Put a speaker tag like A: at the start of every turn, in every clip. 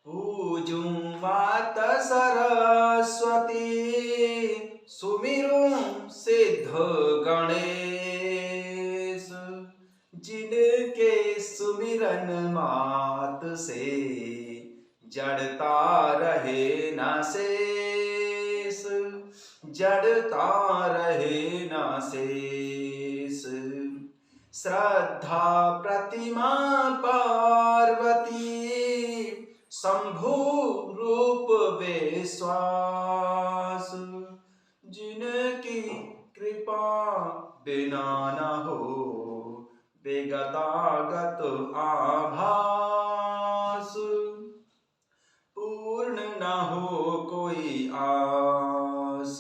A: पूजूं मात सरस्वती सुमिरूं सिद्ध गणेश। जिनके सुमिरन मात से जड़ता रहे न शेष, जड़ता रहे न शेष। श्रद्धा प्रतिमा पार्वती शंभु रूप विश्वास। जिनकी कृपा बिना न हो बेगतागत आभास, पूर्ण न हो कोई आस।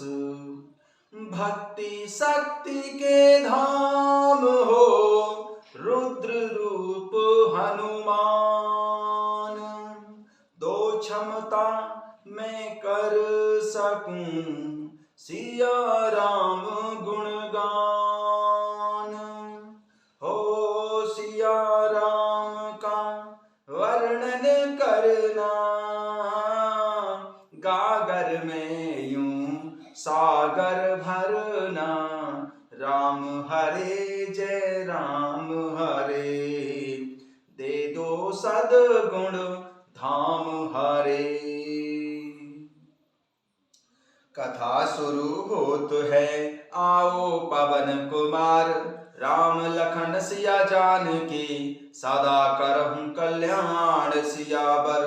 A: भक्ति शक्ति के धाम हो रुद्र रूप हनुमान। दो क्षमता मैं कर सकूं सिया राम गुणगान। हो सिया राम का वर्णन करना गागर में यूं सागर भरना। राम हरे जय राम हरे दे दो सद्गुण धाम हरे। कथा शुरू होत है आओ पवन कुमार। राम लखन सिया जानकी सदा करहूं कल्याण सियावर।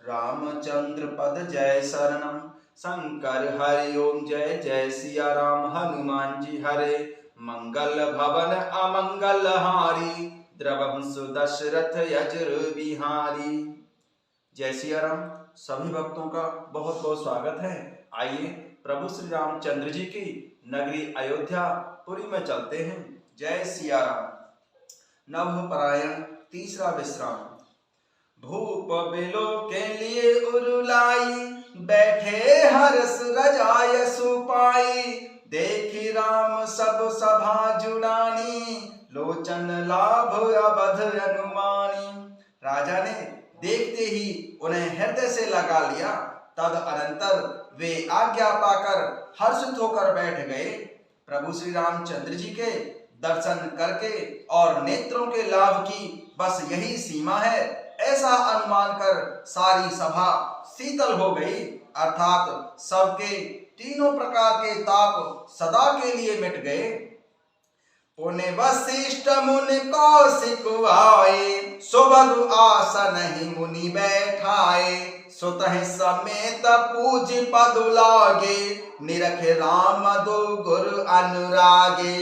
A: रामचंद्र पद जय शरणम शंकर हरि ओम जय जय सिया राम हनुमान जी हरे। मंगल भवन अमंगल हारी द्रवहंस दशरथ यजुर बिहारी। जय सिया राम। सभी भक्तों का बहुत बहुत स्वागत है। आइए प्रभु श्री रामचंद्र जी की नगरी अयोध्या पुरी में चलते हैं। जय सिया राम। नवपरायण तीसरा विश्राम। भूप बिलो के लिए उरुलाई बैठे हर्ष रजाय सुपाई। देखी राम सब सभा जुड़ानी लोचन लाभ अवध अनुमानी। राजा ने देखते ही उन्हें हृदय से लगा लिया। तद अनंतर वे आज्ञा पाकर हर्षित होकर बैठ गए। प्रभु श्री रामचंद्र जी के दर्शन करके और नेत्रों के लाभ की बस यही सीमा है ऐसा अनुमान कर सारी सभा शीतल हो गई। अर्थात सबके तीनों प्रकार के ताप सदा के लिए मिट गए। पुण्य वशिष्ठ मुनि कौशिक आए सुभगु आसन ही मुनि बैठाए। सुतहि समेत पूज पद लागे निरख राम दो गुरु अनुरागे।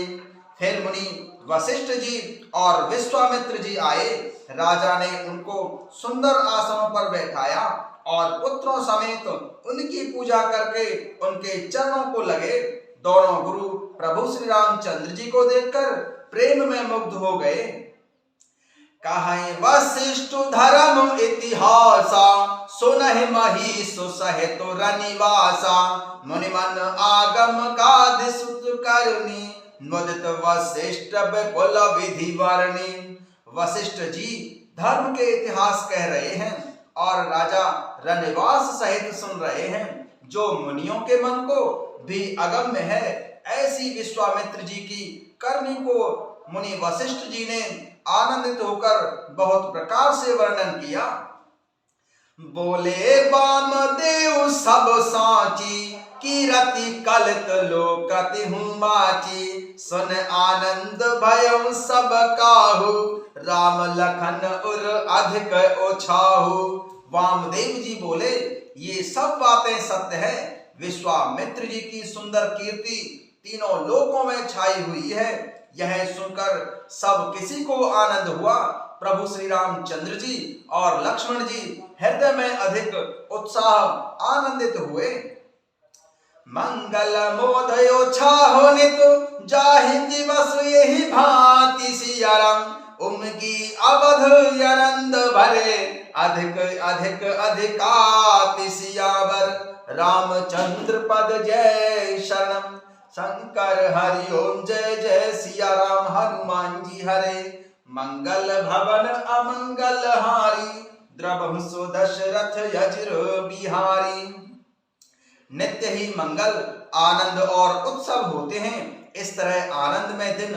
A: फिर मुनि वशिष्ठ जी और विश्वामित्र जी आए। राजा ने उनको सुंदर आसनों पर बैठाया और पुत्रों समेत उनकी पूजा करके उनके चरणों को लगे। दोनों गुरु प्रभु श्री रामचंद्र जी को देखकर प्रेम में मुग्ध हो गए। कहे वशिष्ठ धर्म इतिहासा सुनहि महीष सहित रनिवासा। मुनि मन आगम गाद सुत करनी मुदित वशिष्ठ विपुल विधि वर्णी। वशिष्ठ जी धर्म के इतिहास कह रहे हैं और राजा रनिवास सहित सुन रहे हैं। जो मुनियों के मन को भी अगम्य है ऐसी विश्वामित्र जी की करनी को मुनि वशिष्ठ जी ने आनंदित होकर बहुत प्रकार से वर्णन किया। बोले वामदेव सब साची कीरति कलित लोकति हूँ बाची। सुन आनंद भयं सब काहू राम लखन उर अधिक ओछाहू। वामदेव जी बोले ये सब बातें सत्य है। विश्वामित्र जी की सुंदर कीर्ति तीनों लोकों में छाई हुई है। यह सुनकर सब किसी को आनंद हुआ। प्रभु श्री रामचंद्र जी और लक्ष्मण जी हृदय में अधिक उत्साह आनंदित हुए। मंगल मोदयो छाहो नित जाहि दिवस यही भांति सिया राम। उमगी अवध यरंद भरे अधिक अधिक अधिकाति सियावर। रामचंद्र पद जय शरणम शंकर हरि ओम जय जय सिया राम हनुमान जी हरे। मंगल भवन अमंगल हारी द्रवहु दशरथ यज्र बिहारी। नित्य ही मंगल, आनंद और उत्सव होते हैं। इस तरह आनंदमय दिन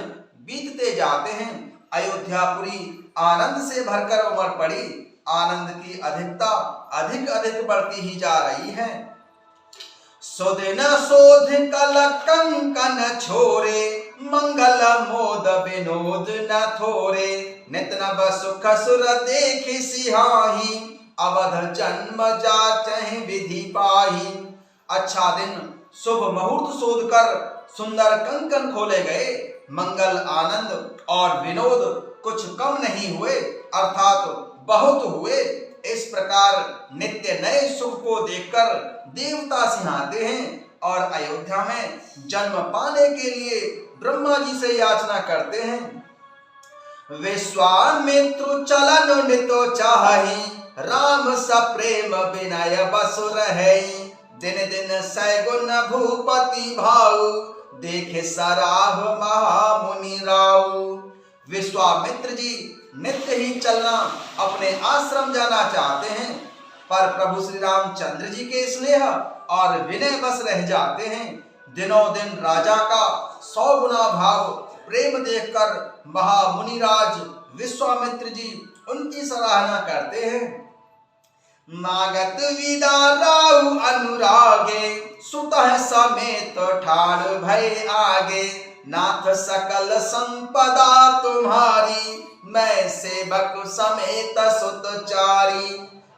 A: बीतते जाते हैं। अयोध्यापुरी आनंद से भरकर उमड़ पड़ी। आनंद की अधिकता अधिक अधिक बढ़ती ही जा रही है। सुदिन शोध कल कंकन छोरे, मंगल मोद विनोद न थोरे। नित नव सुख सुर देख सिहाही, अवध जन्म जाचहि विधि पाही। अच्छा दिन शुभ मुहूर्त शोध कर सुंदर कंकन खोले गए। मंगल, आनंद और विनोद कुछ कम नहीं हुए, अर्थात बहुत हुए। इस प्रकार नित्य नए सुख को देखकर देवता सिहाते हैं और अयोध्या में जन्म पाने के लिए ब्रह्मा जी से याचना करते हैं। विश्वामित्र चलन नितो चाहि, राम सप्रेम विनय बसु रहई। दिन दिन सैगुन भूपति भाऊ, देखे सराह महामुनि राऊ। विश्वामित्र जी नित्य ही चलना अपने आश्रम जाना चाहते हैं, पर प्रभु श्री रामचंद्र जी के स्नेह और विनय बस रह जाते हैं। दिनों दिन राजा का 100 गुना भाव प्रेम देखकर महामुनिराज विश्वामित्र जी उनकी सराहना करते हैं। मागत विदा राउ अनुरागे, सुतः समेत ठाड़ भय आगे। नाथ सकल संपदा तुम्हारी, मैं सेवक समेत सुतचारी।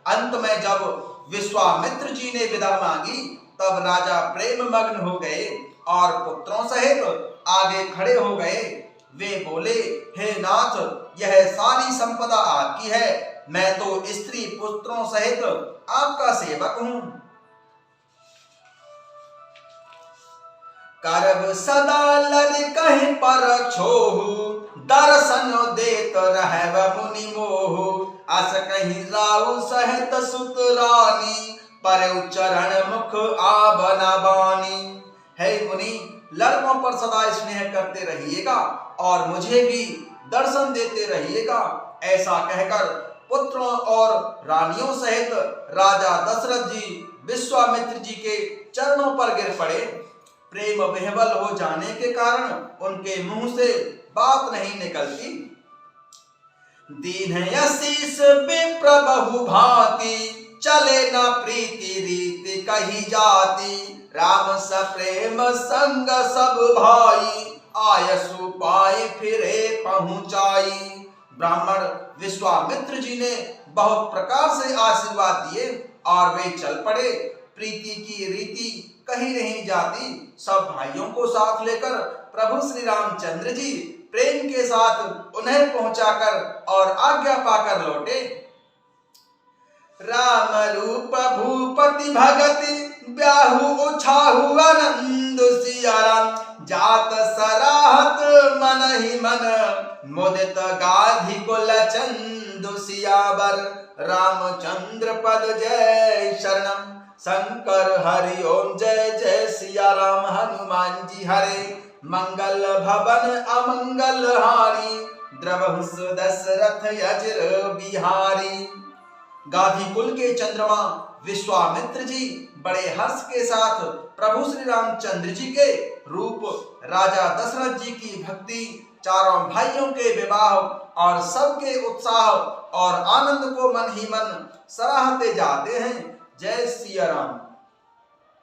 A: अंत में जब विश्वामित्र जी ने विदा मांगी, तब राजा प्रेम मग्न हो गए और पुत्रों सहित आगे खड़े हो गए। वे बोले, हे नाथ, यह सारी संपदा आपकी है। मैं तो स्त्री पुत्रों सहित आपका सेवक हूं। करब सदा लर कहीं पर छोहु, दर्शन देत रहब मुनि मोहु। अस कहीं राउ सहित सुत रानी, पर चरण मुख आबना बानी। हे मुनि, लड़कों पर सदा स्नेह करते रहिएगा और मुझे भी दर्शन देते रहिएगा। ऐसा कहकर पुत्रों और रानियों सहित राजा दशरथ जी विश्वामित्र जी के चरणों पर गिर पड़े। प्रेम विह्वल हो जाने के कारण उनके मुंह से बात नहीं निकलती। दीन आशीष विप्र बहु भांति, चले न प्रीति रीति कही जाती। राम सप्रेम संग सब भाई, आयसु पाए फिरे पहुंचाई। ब्राह्मण विश्वामित्र जी ने बहुत प्रकार से आशीर्वाद दिए और वे चल पड़े। प्रीति की रीति कहीं नहीं जाती। सब भाइयों को साथ लेकर प्रभु श्री रामचंद्र जी प्रेम के साथ उन्हें पहुंचाकर और आज्ञा पाकर लौटे। राम रूप भूपति भगति, ब्याहु उछाहु आनंद सियाराम। जात सराहत मन ही मन, मुदित गाधि कुल चंदु सियावर। रामचंद्र पद जय शरणम, शंकर हरि ओम जय जय सिया राम। हनुमान जी हरे, मंगल भवन अमंगल हारी। द्रवहु दशरथ यज्र बिहारी। गाधी कुल के चंद्रमा विश्वामित्र जी बड़े हर्ष के साथ प्रभु श्री रामचंद्र जी के रूप, राजा दशरथ जी की भक्ति, चारों भाइयों के विवाह और सबके उत्साह और आनंद को मन ही मन सराहते जाते हैं। जय सिया राम।